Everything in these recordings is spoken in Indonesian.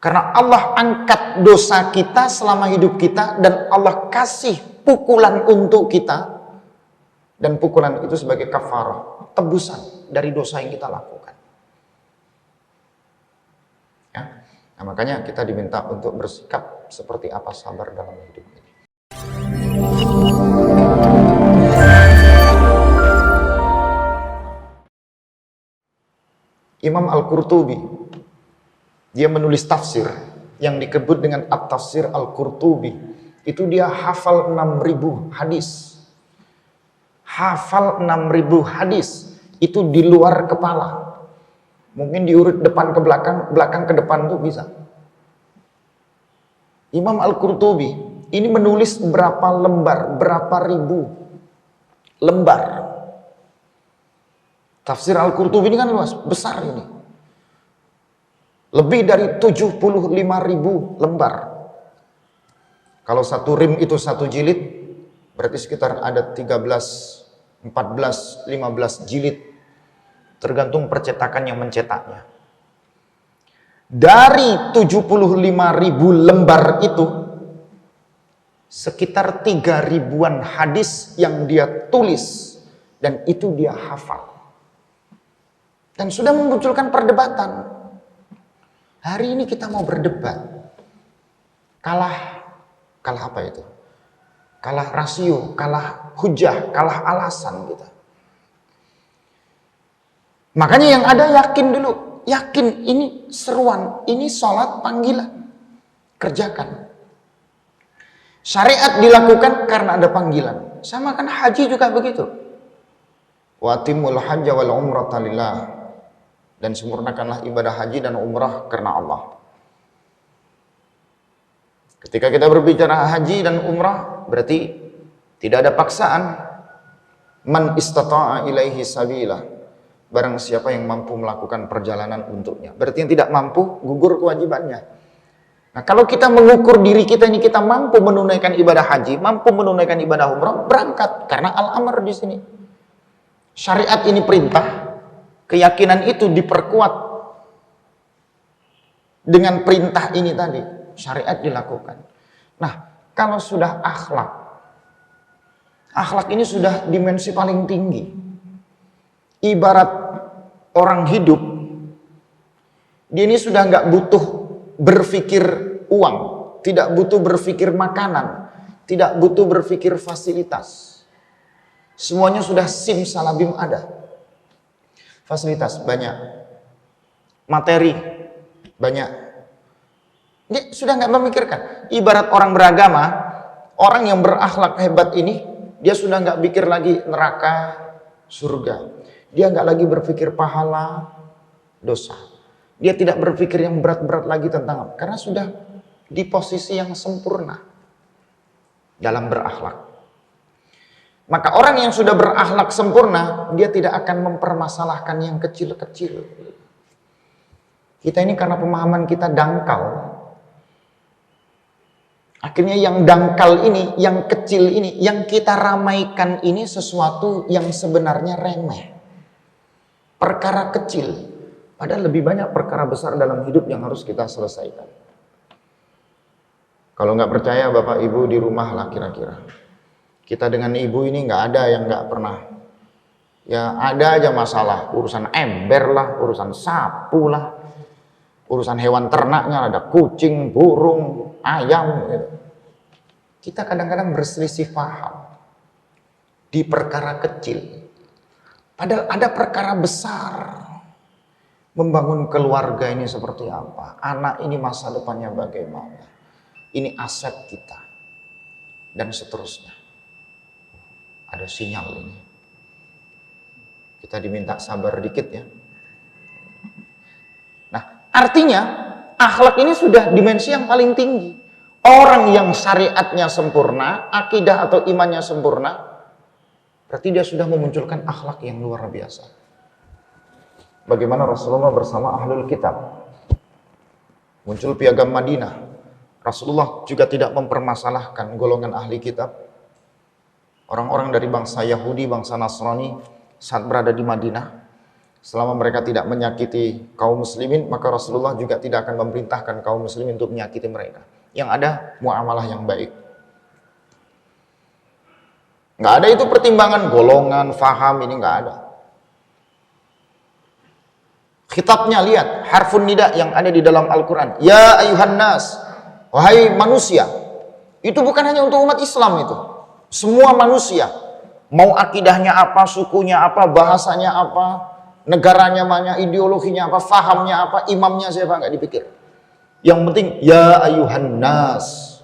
Karena Allah angkat dosa kita selama hidup kita, dan Allah kasih pukulan untuk kita, dan pukulan itu sebagai kafarah, tebusan dari dosa yang kita lakukan. Ya. Nah, makanya kita diminta untuk bersikap seperti apa sabar dalam hidup ini. Imam Al-Qurtubi, dia menulis tafsir yang disebut dengan At-Tafsir Al-Qurtubi. Itu dia hafal 6.000 hadis. Hafal 6.000 hadis. Itu di luar kepala. Mungkin diurut depan ke belakang, belakang ke depan tuh bisa. Imam Al-Qurtubi ini menulis berapa lembar, berapa ribu lembar. Tafsir Al-Qurtubi ini kan luas, besar ini. Lebih dari 75.000 lembar. Kalau satu rim itu satu jilid, berarti sekitar ada 13, 14, 15 jilid. Tergantung percetakan yang mencetaknya. Dari 75.000 lembar itu, sekitar 3.000-an hadis yang dia tulis, dan itu dia hafal. Dan sudah memunculkan perdebatan. Hari ini kita mau berdebat. Kalah apa itu? Kalah rasio, kalah hujah, kalah alasan kita. Makanya yang ada yakin dulu. Yakin ini seruan, ini sholat panggilan. Kerjakan. Syariat dilakukan karena ada panggilan. Sama kan haji juga begitu. Wa atimul hajja wal umrata lillah. Dan sempurnakanlah ibadah haji dan umrah karena Allah. Ketika kita berbicara haji dan umrah, berarti tidak ada paksaan. Man istata'a ilaihi sabila. Barang siapa yang mampu melakukan perjalanan untuknya. Berarti yang tidak mampu, gugur kewajibannya. Nah, kalau kita mengukur diri kita ini, kita mampu menunaikan ibadah haji, mampu menunaikan ibadah umrah, berangkat. Karena al-amr di sini. Syariat ini perintah. Keyakinan itu diperkuat dengan perintah ini tadi. Syariat dilakukan. Nah, kalau sudah akhlak. Akhlak ini sudah dimensi paling tinggi. Ibarat orang hidup. Dia ini sudah nggak butuh berpikir uang. Tidak butuh berpikir makanan. Tidak butuh berpikir fasilitas. Semuanya sudah simsalabim ada. Fasilitas banyak, materi banyak. Dia sudah nggak memikirkan. Ibarat orang beragama, orang yang berakhlak hebat ini, dia sudah nggak pikir lagi neraka, surga. Dia nggak lagi berpikir pahala, dosa. Dia tidak berpikir yang berat-berat lagi tentang apa, karena sudah di posisi yang sempurna dalam berakhlak. Maka orang yang sudah berakhlak sempurna, dia tidak akan mempermasalahkan yang kecil-kecil. Kita ini karena pemahaman kita dangkal. Akhirnya yang dangkal ini, yang kecil ini, yang kita ramaikan ini sesuatu yang sebenarnya remeh. Perkara kecil. Padahal lebih banyak perkara besar dalam hidup yang harus kita selesaikan. Kalau nggak percaya Bapak Ibu di rumah lah kira-kira. Kita dengan ibu ini nggak ada yang nggak pernah. Ya ada aja masalah. Urusan ember lah, urusan sapu lah. Urusan hewan ternaknya, ada kucing, burung, ayam. Gitu. Kita kadang-kadang berselisih paham. Di perkara kecil. Padahal ada perkara besar. Membangun keluarga ini seperti apa? Anak ini masa depannya bagaimana? Ini aset kita. Dan seterusnya. Ada sinyal ini. Kita diminta sabar dikit ya. Nah, artinya akhlak ini sudah dimensi yang paling tinggi. Orang yang syariatnya sempurna, akidah atau imannya sempurna, berarti dia sudah memunculkan akhlak yang luar biasa. Bagaimana Rasulullah bersama ahlul kitab. Muncul piagam Madinah. Rasulullah juga tidak mempermasalahkan golongan ahli kitab. Orang-orang dari bangsa Yahudi, bangsa Nasrani saat berada di Madinah, Selama mereka tidak menyakiti kaum muslimin, maka Rasulullah juga tidak akan memerintahkan kaum muslimin untuk menyakiti mereka. Yang ada muamalah yang baik. Nggak ada itu pertimbangan golongan, faham, ini nggak ada. Khitabnya lihat, harfun nida yang ada di dalam Al-Quran. Ya ayuhan nas, wahai manusia. Itu bukan hanya untuk umat Islam itu. Semua manusia. Mau akidahnya apa, sukunya apa, bahasanya apa, negaranya mana, ideologinya apa, fahamnya apa, imamnya siapa, nggak dipikir. Yang penting ya ayuhan nas.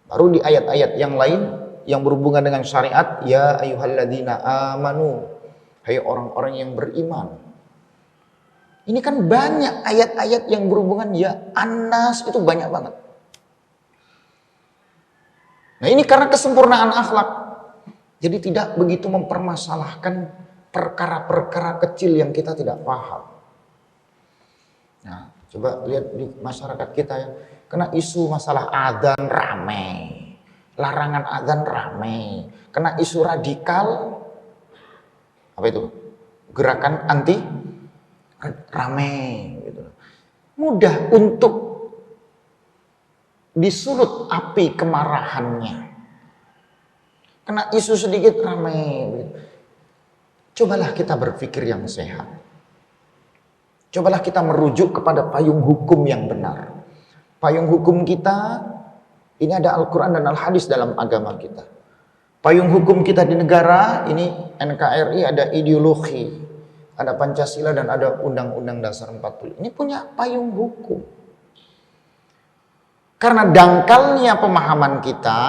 Baru di ayat-ayat yang lain yang berhubungan dengan syariat, ya ayyuhalladzina amanu, hai orang-orang yang beriman. Ini kan banyak ayat-ayat yang berhubungan ya annas, itu banyak banget. Nah ini karena kesempurnaan akhlak. Jadi tidak begitu mempermasalahkan perkara-perkara kecil yang kita tidak paham. Nah, coba lihat di masyarakat kita ya, kena isu masalah adzan ramai, larangan adzan ramai, kena isu radikal, apa itu? Gerakan anti ramai gitu. Mudah untuk disulut api kemarahannya. Kena isu sedikit ramai gitu. Cobalah kita berpikir yang sehat. Cobalah kita merujuk kepada payung hukum yang benar. Payung hukum kita, ini ada Al-Quran dan Al-Hadis dalam agama kita. Payung hukum kita di negara, ini NKRI ada ideologi, ada Pancasila dan ada Undang-Undang Dasar 40. Ini punya payung hukum. Karena dangkalnya pemahaman kita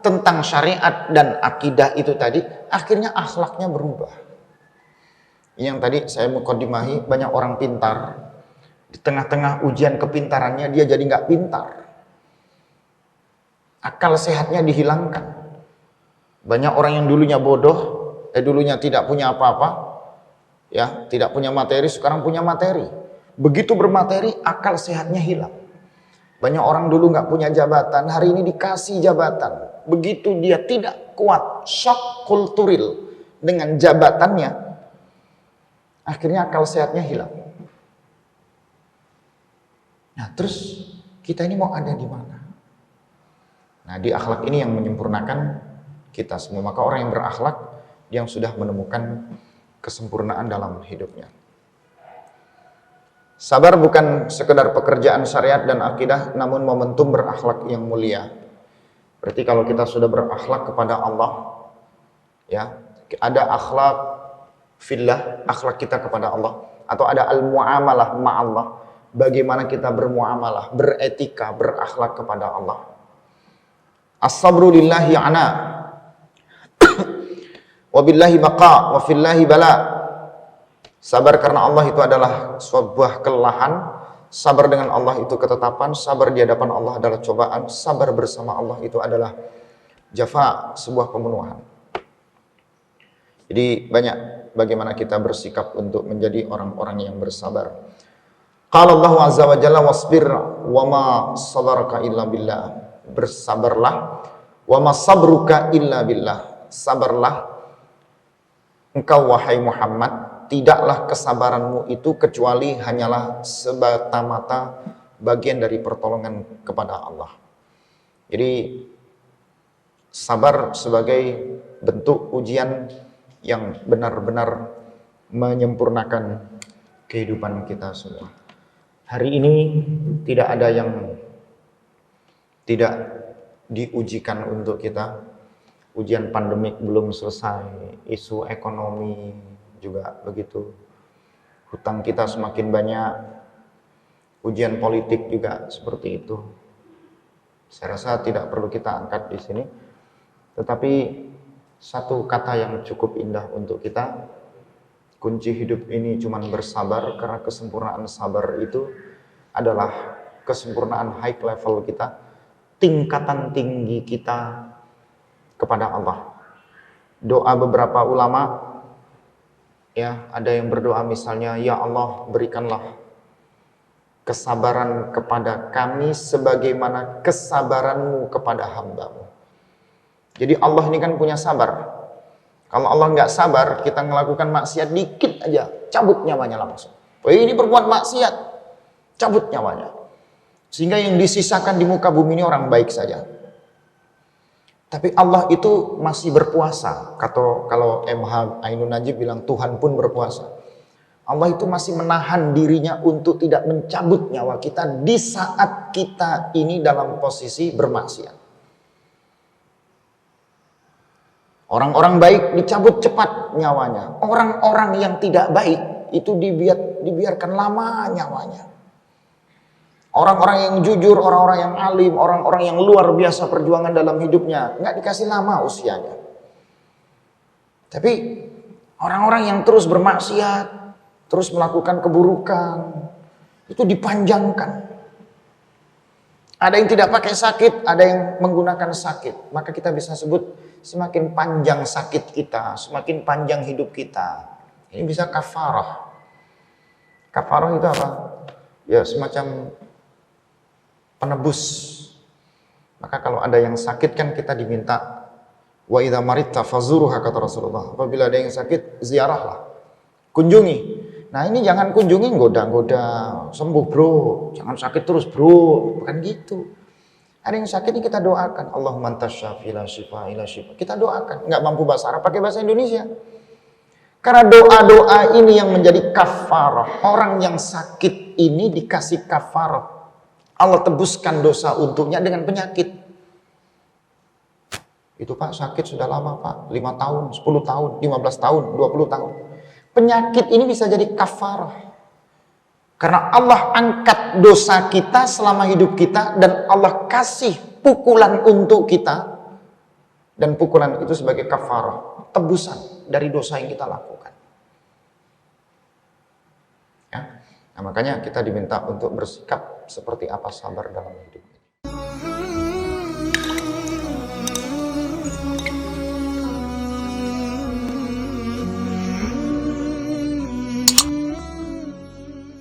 tentang syariat dan akidah itu tadi, akhirnya akhlaknya berubah. Yang tadi saya mukadimahi, banyak orang pintar, di tengah-tengah ujian kepintarannya dia jadi nggak pintar. Akal sehatnya dihilangkan. Banyak orang yang dulunya bodoh, dulunya tidak punya apa-apa, ya, tidak punya materi, sekarang punya materi. Begitu bermateri, akal sehatnya hilang. Banyak orang dulu nggak punya jabatan, hari ini dikasih jabatan. Begitu dia tidak kuat, shock kulturil dengan jabatannya, akhirnya akal sehatnya hilang. Nah terus kita ini mau ada di mana? Nah di akhlak ini yang menyempurnakan kita semua. Maka orang yang berakhlak, yang sudah menemukan kesempurnaan dalam hidupnya. Sabar bukan sekedar pekerjaan syariat dan akidah, namun momentum berakhlak yang mulia. Berarti kalau kita sudah berakhlak kepada Allah, ya, ada akhlak fillah, akhlak kita kepada Allah, atau ada al-muamalah ma'allah, bagaimana kita bermuamalah, beretika, berakhlak kepada Allah. As-sabru lillahi ana, wabillahi baqa, wa fillahi bala. Sabar karena Allah itu adalah sebuah kelelahan, sabar dengan Allah itu ketetapan, sabar di hadapan Allah adalah cobaan, sabar bersama Allah itu adalah jafa, sebuah pemenuhan. Jadi banyak bagaimana kita bersikap untuk menjadi orang-orang yang bersabar. Qala Allah azza wa jalla wasbir wa ma sabaraka illa billah. Bersabarlah, wa ma sabruka illa billah. Sabarlah engkau wahai Muhammad, tidaklah kesabaranmu itu kecuali hanyalah semata-mata bagian dari pertolongan kepada Allah. Jadi sabar sebagai bentuk ujian yang benar-benar menyempurnakan kehidupan kita semua. Hari ini tidak ada yang tidak diujikan untuk kita. Ujian pandemik belum selesai, isu ekonomi juga begitu. Hutang kita semakin banyak, ujian politik juga seperti itu. Saya rasa tidak perlu kita angkat di sini. Tetapi satu kata yang cukup indah untuk kita, kunci hidup ini cuma bersabar, karena kesempurnaan sabar itu adalah kesempurnaan high level kita, tingkatan tinggi kita kepada Allah. Doa beberapa ulama, ya, ada yang berdoa misalnya, ya Allah berikanlah kesabaran kepada kami sebagaimana kesabaranmu kepada hambamu. Jadi Allah ini kan punya sabar. Kalau Allah nggak sabar, kita melakukan maksiat dikit aja, cabut nyawanya langsung. Oh, ini berbuat maksiat, cabut nyawanya. Sehingga yang disisakan di muka bumi ini orang baik saja. Tapi Allah itu masih berpuasa. Kalau MH Ainun Najib bilang Tuhan pun berpuasa. Allah itu masih menahan dirinya untuk tidak mencabut nyawa kita di saat kita ini dalam posisi bermaksiat. Orang-orang baik dicabut cepat nyawanya. Orang-orang yang tidak baik itu dibiarkan lama nyawanya. Orang-orang yang jujur, orang-orang yang alim, orang-orang yang luar biasa perjuangan dalam hidupnya, nggak dikasih lama usianya. Tapi orang-orang yang terus bermaksiat, terus melakukan keburukan, itu dipanjangkan. Ada yang tidak pakai sakit, ada yang menggunakan sakit. Maka kita bisa sebut semakin panjang sakit kita, semakin panjang hidup kita. Ini bisa kafarah. Kafarah itu apa? Ya semacam penebus. Maka kalau ada yang sakit kan kita diminta wa idza maritta fazuruha kata Rasulullah. Apabila ada yang sakit, ziarahlah. Kunjungi. Nah ini jangan kunjungi goda-goda, sembuh bro, jangan sakit terus bro, bukan gitu. Ada yang sakit ini kita doakan, Allahumma antas syafi la syifa ila syifa. Kita doakan, nggak mampu bahasa Arab, pakai bahasa Indonesia. Karena doa-doa ini yang menjadi kafarah. Orang yang sakit ini dikasih kafarah. Allah tebuskan dosa untuknya dengan penyakit. Itu Pak sakit sudah lama Pak, 5 tahun, 10 tahun, 15 tahun, 20 tahun. Penyakit ini bisa jadi kafarah. Karena Allah angkat dosa kita selama hidup kita dan Allah kasih pukulan untuk kita. Dan pukulan itu sebagai kafarah, tebusan dari dosa yang kita lakukan. Ya. Nah, makanya kita diminta untuk bersikap seperti apa sabar dalam hidup.